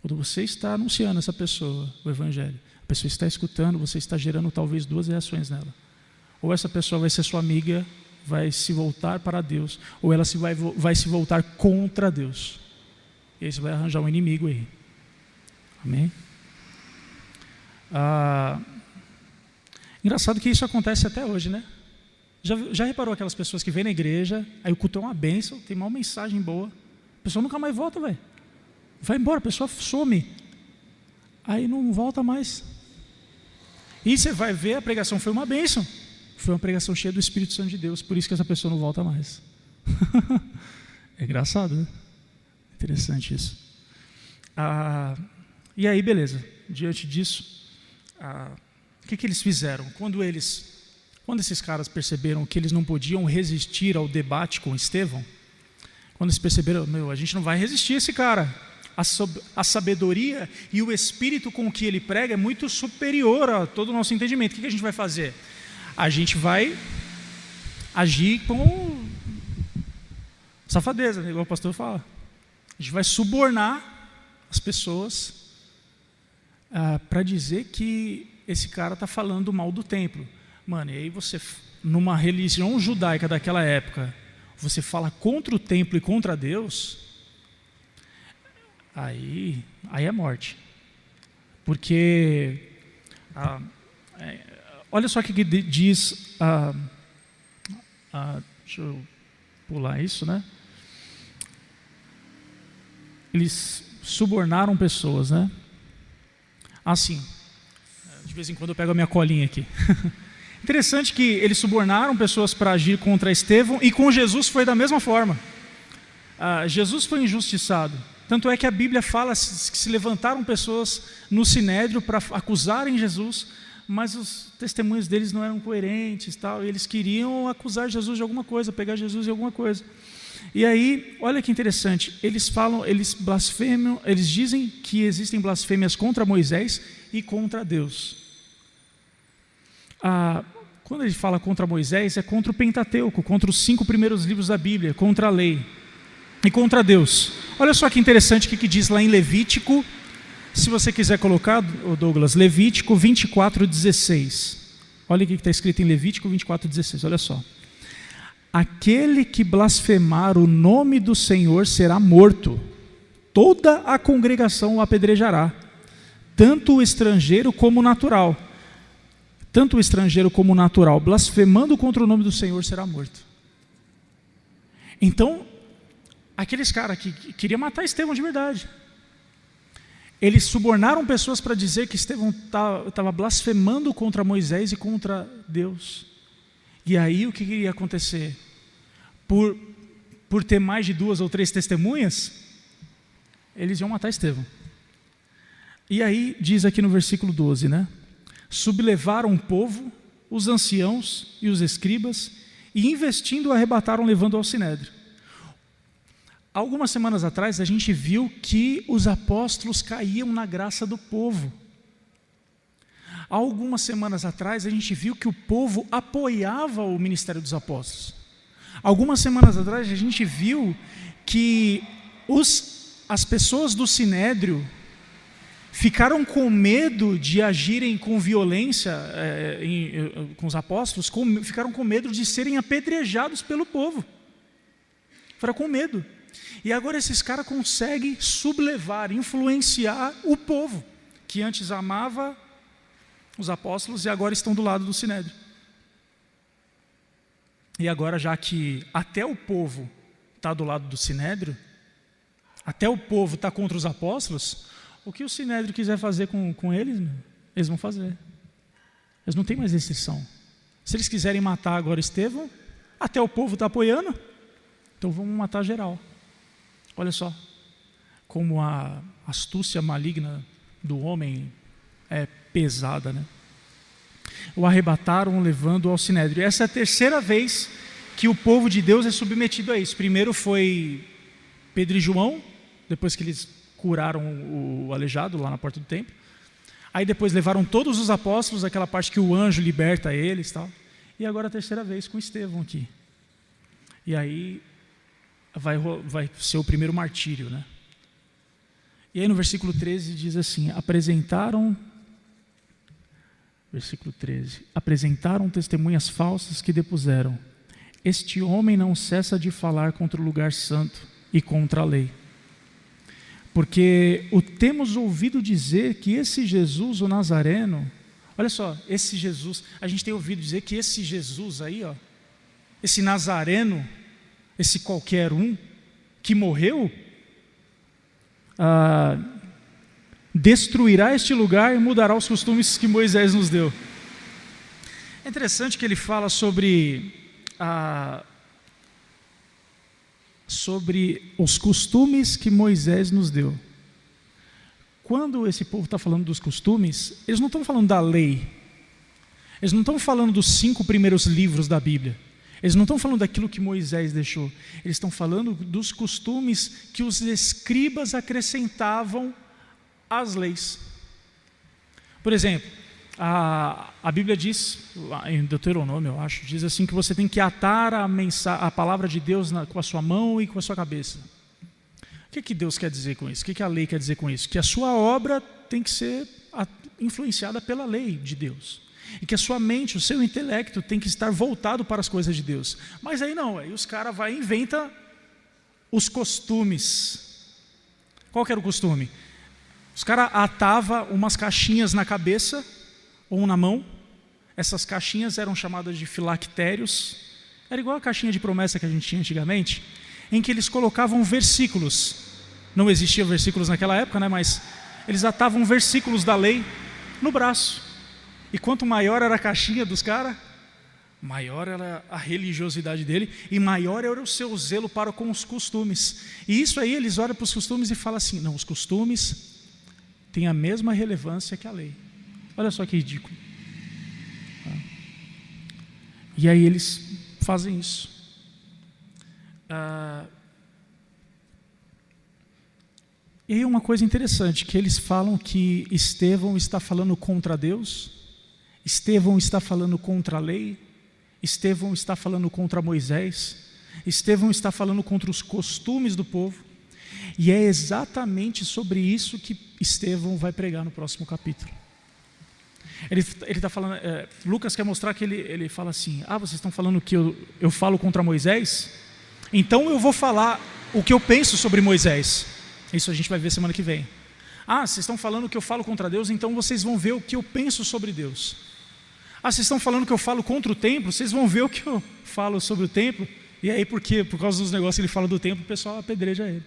S1: quando você está anunciando essa pessoa, o Evangelho, a pessoa está escutando, você está gerando talvez duas reações nela. Ou essa pessoa vai ser sua amiga, vai se voltar para Deus, ou ela vai se voltar contra Deus. E aí você vai arranjar um inimigo aí. Amém? Engraçado que isso acontece até hoje, né? Já reparou aquelas pessoas que vêm na igreja, aí o culto é uma bênção, tem uma mensagem boa, a pessoa nunca mais volta, velho. Vai embora, a pessoa some, aí não volta mais. E você vai ver, a pregação foi uma bênção, foi uma pregação cheia do Espírito Santo de Deus, por isso que essa pessoa não volta mais. É engraçado, né? Interessante isso. E aí, beleza, diante disso, o que eles fizeram? Quando esses caras perceberam que eles não podiam resistir ao debate com Estevão, quando eles perceberam, a gente não vai resistir a esse cara, a sabedoria e o espírito com que ele prega é muito superior a todo o nosso entendimento. O que a gente vai fazer? A gente vai agir com safadeza, igual o pastor fala. A gente vai subornar as pessoas para dizer que esse cara está falando mal do templo. Mano, e aí você, numa religião judaica daquela época, você fala contra o templo e contra Deus, aí é morte. Porque, olha só o que diz, deixa eu pular isso, né? Eles subornaram pessoas, né? Assim, de vez em quando eu pego a minha colinha aqui. Interessante que eles subornaram pessoas para agir contra Estevão, e com Jesus foi da mesma forma. Jesus foi injustiçado. Tanto é que a Bíblia fala que se levantaram pessoas no sinédrio para acusarem Jesus, mas os testemunhos deles não eram coerentes, tal, e eles queriam acusar Jesus de alguma coisa, pegar Jesus de alguma coisa. E aí, olha que interessante, eles blasfemam, eles dizem que existem blasfêmias contra Moisés e contra Deus. Quando ele fala contra Moisés, é contra o Pentateuco, contra os 5 primeiros livros da Bíblia, contra a lei e contra Deus. Olha só que interessante o que diz lá em Levítico, se você quiser colocar, Douglas, Levítico 24:16. Olha o que está escrito em Levítico 24:16, olha só. Aquele que blasfemar o nome do Senhor será morto, toda a congregação o apedrejará, tanto o estrangeiro como o natural. Tanto o estrangeiro como o natural, blasfemando contra o nome do Senhor, será morto. Então, aqueles caras que queriam matar Estevão de verdade, eles subornaram pessoas para dizer que Estevão estava blasfemando contra Moisés e contra Deus. E aí o que iria acontecer? Por ter mais de 2 ou 3 testemunhas, eles iam matar Estevão. E aí diz aqui no versículo 12, né? Sublevaram o povo, os anciãos e os escribas, e investindo arrebataram, levando ao sinédrio. Algumas semanas atrás a gente viu que os apóstolos caíam na graça do povo. Algumas semanas atrás a gente viu que o povo apoiava o ministério dos apóstolos. Algumas semanas atrás a gente viu que as pessoas do sinédrio ficaram com medo de agirem com violência com os apóstolos, ficaram com medo de serem apedrejados pelo povo. Ficaram com medo. E agora esses caras conseguem sublevar, influenciar o povo, que antes amava os apóstolos e agora estão do lado do sinédrio. E agora, já que até o povo está do lado do sinédrio, até o povo está contra os apóstolos, o que o Sinédrio quiser fazer com eles, eles vão fazer. Eles não têm mais restrição. Se eles quiserem matar agora Estevão, até o povo está apoiando, então vamos matar geral. Olha só como a astúcia maligna do homem é pesada, né? O arrebataram levando ao Sinédrio. Essa é a terceira vez que o povo de Deus é submetido a isso. Primeiro foi Pedro e João, depois que eles curaram o aleijado lá na porta do templo. Aí depois levaram todos os apóstolos, aquela parte que o anjo liberta eles, tal. E agora a terceira vez com Estevão aqui. E aí vai ser o primeiro martírio, né? E aí no versículo 13 diz assim: versículo 13: apresentaram testemunhas falsas que depuseram: este homem não cessa de falar contra o lugar santo e contra a lei. Porque o temos ouvido dizer que esse Jesus, o Nazareno, olha só, esse Jesus, a gente tem ouvido dizer que esse Jesus aí, ó, esse Nazareno, esse qualquer um, que morreu, destruirá este lugar e mudará os costumes que Moisés nos deu. É interessante que ele fala sobre os costumes que Moisés nos deu. Quando esse povo está falando dos costumes, eles não estão falando da lei, eles não estão falando dos 5 primeiros livros da Bíblia, eles não estão falando daquilo que Moisés deixou, eles estão falando dos costumes que os escribas acrescentavam às leis. Por exemplo, a Bíblia diz, em Deuteronômio, eu acho, diz assim que você tem que atar a palavra de Deus com a sua mão e com a sua cabeça. O que Deus quer dizer com isso? O que a lei quer dizer com isso? Que a sua obra tem que ser influenciada pela lei de Deus. E que a sua mente, o seu intelecto tem que estar voltado para as coisas de Deus. Mas aí não, aí os caras vão e inventam os costumes. Qual que era o costume? Os caras atavam umas caixinhas na cabeça ou na mão. Essas caixinhas eram chamadas de filactérios. Era igual a caixinha de promessa que a gente tinha antigamente, em que eles colocavam versículos. Não existiam versículos naquela época, né? Mas eles atavam versículos da lei no braço. E quanto maior era a caixinha dos caras, maior era a religiosidade dele e maior era o seu zelo para com os costumes. E isso aí eles olham para os costumes e falam assim: não, os costumes têm a mesma relevância que a lei. Olha só que ridículo. E aí eles fazem isso. E aí uma coisa interessante, que eles falam que Estevão está falando contra Deus, Estevão está falando contra a lei, Estevão está falando contra Moisés, Estevão está falando contra os costumes do povo. E é exatamente sobre isso que Estevão vai pregar no próximo capítulo. Ele está falando, Lucas quer mostrar que ele fala assim: vocês estão falando que eu falo contra Moisés? Então eu vou falar o que eu penso sobre Moisés. Isso a gente vai ver semana que vem. Vocês estão falando que eu falo contra Deus, então vocês vão ver o que eu penso sobre Deus. Vocês estão falando que eu falo contra o templo, vocês vão ver o que eu falo sobre o templo. E aí por causa dos negócios que ele fala do templo, o pessoal apedreja ele.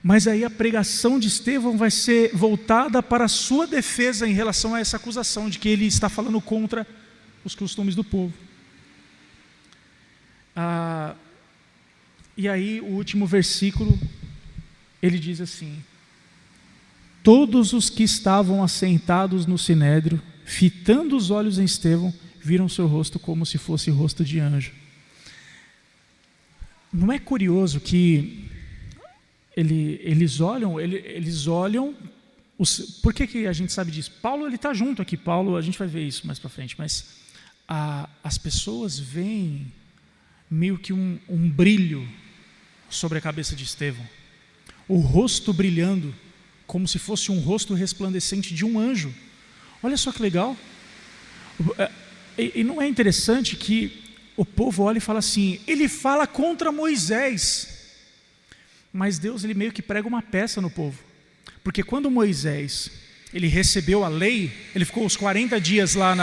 S1: Mas aí a pregação de Estevão vai ser voltada para a sua defesa em relação a essa acusação de que ele está falando contra os costumes do povo. E aí o último versículo, ele diz assim: todos os que estavam assentados no sinédrio, fitando os olhos em Estevão, viram seu rosto como se fosse rosto de anjo. Não é curioso que eles olham, por que a gente sabe disso? Paulo está junto aqui, a gente vai ver isso mais para frente, mas as pessoas veem meio que um brilho sobre a cabeça de Estevão, o rosto brilhando, como se fosse um rosto resplandecente de um anjo. Olha só que legal. E não é interessante que o povo olha e fala assim: ele fala contra Moisés. Mas Deus, ele meio que prega uma peça no povo. Porque quando Moisés, ele recebeu a lei, ele ficou os 40 dias lá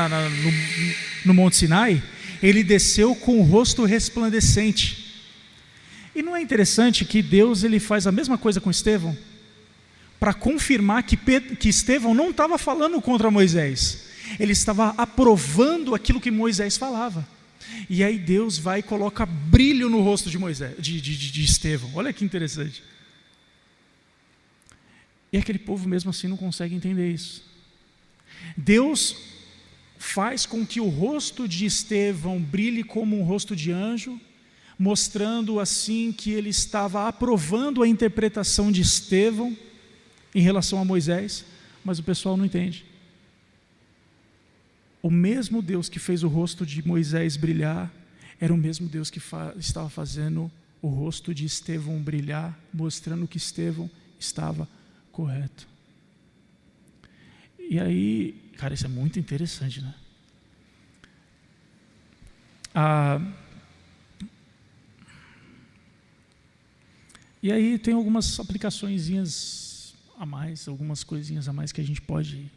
S1: no Monte Sinai, ele desceu com o rosto resplandecente. E não é interessante que Deus, ele faz a mesma coisa com Estevão? para confirmar que Estevão não estava falando contra Moisés. Ele estava aprovando aquilo que Moisés falava. E aí Deus vai e coloca brilho no rosto de Estevão. Olha que interessante. E aquele povo mesmo assim não consegue entender isso. Deus faz com que o rosto de Estevão brilhe como um rosto de anjo, mostrando assim que ele estava aprovando a interpretação de Estevão em relação a Moisés, mas o pessoal não entende. O mesmo Deus que fez o rosto de Moisés brilhar, era o mesmo Deus que estava fazendo o rosto de Estevão brilhar, mostrando que Estevão estava correto. E aí, cara, isso é muito interessante, né? E aí tem algumas aplicaçõezinhas a mais, algumas coisinhas a mais que a gente pode...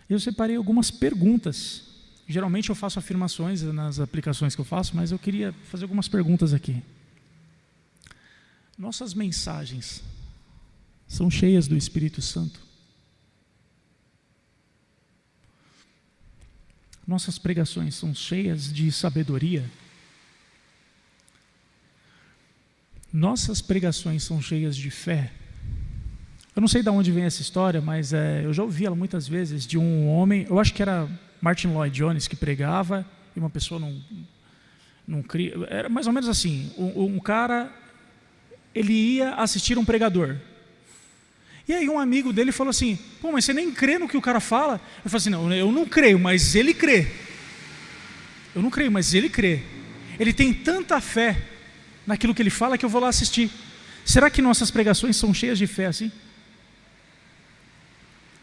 S1: Eu separei algumas perguntas. Geralmente eu faço afirmações nas aplicações que eu faço, mas eu queria fazer algumas perguntas aqui. Nossas mensagens são cheias do Espírito Santo? Nossas pregações são cheias de sabedoria? Nossas pregações são cheias de fé? Eu não sei de onde vem essa história, mas eu já ouvi ela muitas vezes, de um homem, eu acho que era Martin Lloyd Jones que pregava, e uma pessoa não cria, era mais ou menos assim, um cara, ele ia assistir um pregador, e aí um amigo dele falou assim, pô, mas você nem crê no que o cara fala? Eu falei assim, não, eu não creio, mas ele crê. Eu não creio, mas ele crê. Ele tem tanta fé naquilo que ele fala que eu vou lá assistir. Será que nossas pregações são cheias de fé assim?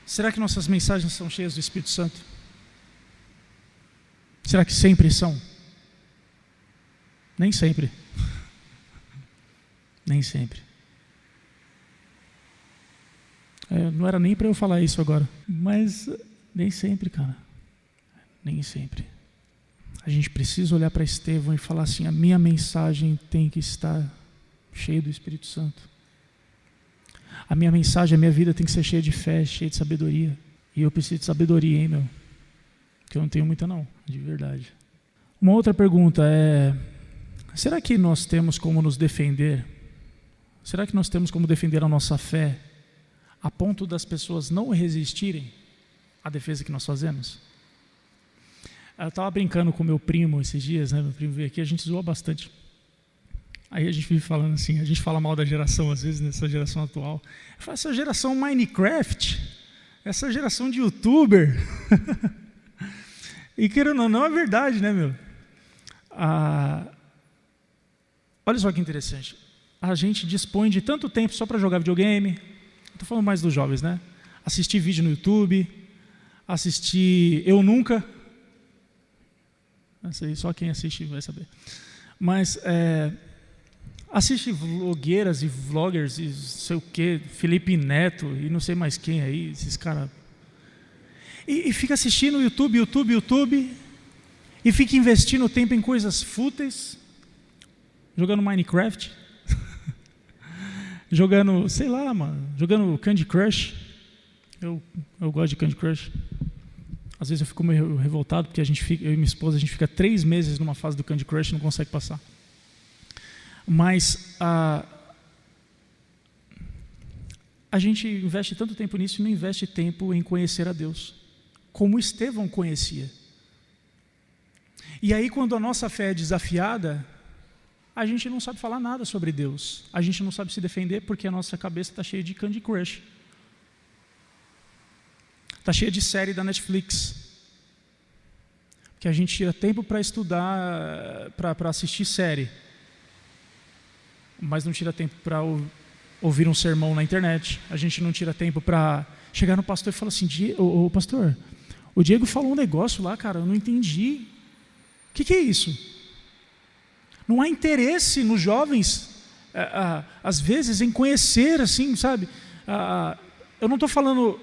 S1: Será que nossas mensagens são cheias do Espírito Santo? Será que sempre são? Nem sempre. Nem sempre. Não era nem para eu falar isso agora, mas nem sempre, cara. Nem sempre. A gente precisa olhar para Estevão e falar assim, a minha mensagem tem que estar cheia do Espírito Santo. A minha mensagem, a minha vida tem que ser cheia de fé, cheia de sabedoria. E eu preciso de sabedoria, hein, meu? Que eu não tenho muita não, de verdade. Uma outra pergunta é, será que nós temos como nos defender? Será que nós temos como defender a nossa fé a ponto das pessoas não resistirem à defesa que nós fazemos? Eu estava brincando com meu primo esses dias, né? Meu primo veio aqui, a gente zoa bastante. Aí a gente vive falando assim, a gente fala mal da geração, às vezes, nessa geração atual. Eu falo, essa geração Minecraft, essa geração de YouTuber. E querendo ou não, é verdade, né, meu? Olha só que interessante. A gente dispõe de tanto tempo só para jogar videogame. Estou falando mais dos jovens, né? Assistir vídeo no YouTube, assistir Eu Nunca. Não sei, só quem assiste vai saber. Mas assiste vlogueiras e vloggers e sei o quê, Felipe Neto e não sei mais quem aí, esses caras. E fica assistindo YouTube, e fica investindo tempo em coisas fúteis, jogando Minecraft, jogando, sei lá, mano, jogando Candy Crush. Eu gosto de Candy Crush. Às vezes eu fico meio revoltado, porque eu e minha esposa, a gente fica 3 meses numa fase do Candy Crush e não consegue passar. Mas a gente investe tanto tempo nisso e não investe tempo em conhecer a Deus, como Estevão conhecia. E aí, quando a nossa fé é desafiada, a gente não sabe falar nada sobre Deus. A gente não sabe se defender porque a nossa cabeça está cheia de Candy Crush. Está cheia de série da Netflix. Que a gente tira tempo para estudar, para assistir série. Mas não tira tempo para ouvir um sermão na internet. A gente não tira tempo para chegar no pastor e falar assim, ô pastor, o Diego falou um negócio lá, cara, eu não entendi. O que é isso? Não há interesse nos jovens, às vezes, em conhecer, assim, sabe? Eu não estou falando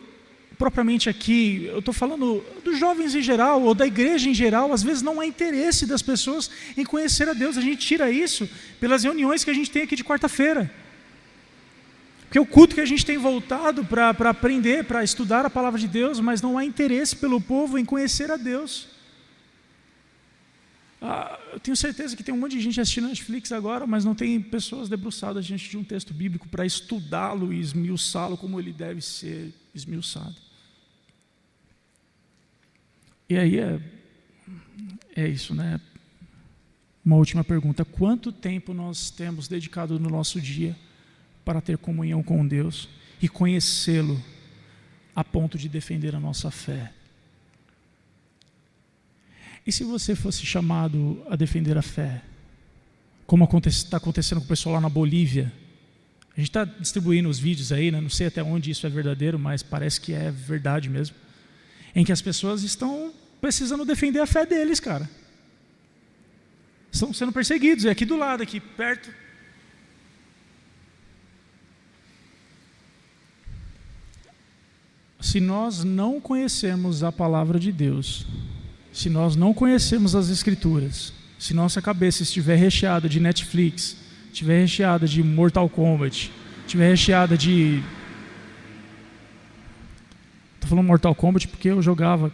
S1: propriamente aqui, eu estou falando dos jovens em geral, ou da igreja em geral. Às vezes não há interesse das pessoas em conhecer a Deus. A gente tira isso pelas reuniões que a gente tem aqui de quarta-feira. Porque o culto que a gente tem voltado para aprender, para estudar a palavra de Deus, mas não há interesse pelo povo em conhecer a Deus. Eu tenho certeza que tem um monte de gente assistindo Netflix agora, mas não tem pessoas debruçadas diante de um texto bíblico para estudá-lo e esmiuçá-lo como ele deve ser esmiuçado. E aí é isso, né? Uma última pergunta: quanto tempo nós temos dedicado no nosso dia para ter comunhão com Deus e conhecê-lo a ponto de defender a nossa fé? E se você fosse chamado a defender a fé, como está acontecendo com o pessoal lá na Bolívia? A gente está distribuindo os vídeos aí, né? Não sei até onde isso é verdadeiro, mas parece que é verdade mesmo, em que as pessoas estão precisando defender a fé deles, cara. Estão sendo perseguidos, é aqui do lado, aqui perto. Se nós não conhecermos a palavra de Deus, se nós não conhecermos as Escrituras, se nossa cabeça estiver recheada de Netflix, estiver recheada de Mortal Kombat, estiver recheada de... Estou falando Mortal Kombat porque eu jogava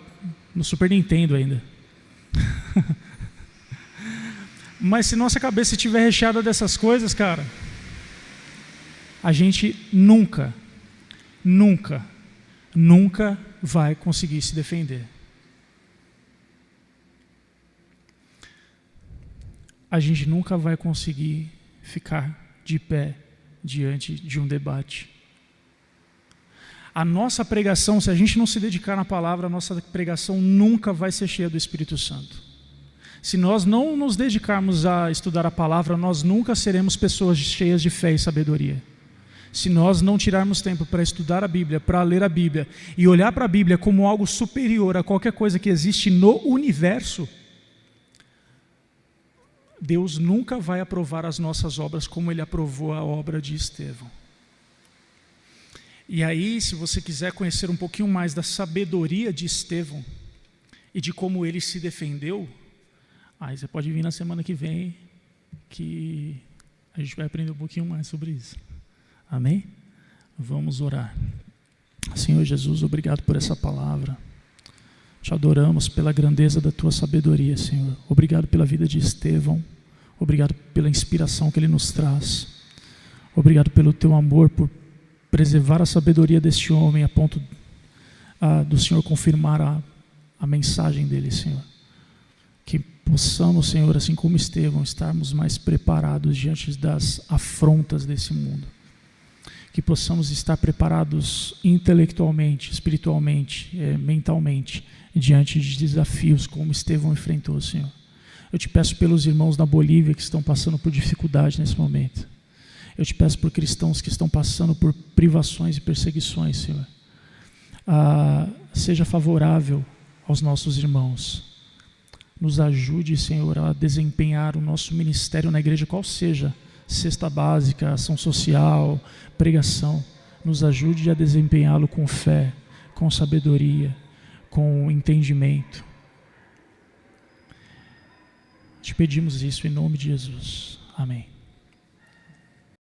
S1: no Super Nintendo ainda. Mas se nossa cabeça estiver recheada dessas coisas, cara, a gente nunca vai conseguir se defender. A gente nunca vai conseguir ficar de pé diante de um debate. A nossa pregação, se a gente não se dedicar na palavra, a nossa pregação nunca vai ser cheia do Espírito Santo. Se nós não nos dedicarmos a estudar a palavra, nós nunca seremos pessoas cheias de fé e sabedoria. Se nós não tirarmos tempo para estudar a Bíblia, para ler a Bíblia e olhar para a Bíblia como algo superior a qualquer coisa que existe no universo, Deus nunca vai aprovar as nossas obras como Ele aprovou a obra de Estevão. E aí, se você quiser conhecer um pouquinho mais da sabedoria de Estevão e de como ele se defendeu, aí você pode vir na semana que vem, que a gente vai aprender um pouquinho mais sobre isso. Amém? Vamos orar. Senhor Jesus, obrigado por essa palavra. Te adoramos pela grandeza da Tua sabedoria, Senhor. Obrigado pela vida de Estevão. Obrigado pela inspiração que ele nos traz. Obrigado pelo Teu amor, por preservar a sabedoria deste homem a ponto do Senhor confirmar a mensagem dele, Senhor. Que possamos, Senhor, assim como Estevão, estarmos mais preparados diante das afrontas desse mundo. Que possamos estar preparados intelectualmente, espiritualmente, mentalmente, diante de desafios como Estevão enfrentou, Senhor. Eu te peço pelos irmãos da Bolívia que estão passando por dificuldade nesse momento. Eu te peço por cristãos que estão passando por privações e perseguições, Senhor. Seja favorável aos nossos irmãos. Nos ajude, Senhor, a desempenhar o nosso ministério na igreja, qual seja, cesta básica, ação social, pregação. Nos ajude a desempenhá-lo com fé, com sabedoria, com entendimento. Te pedimos isso em nome de Jesus. Amém.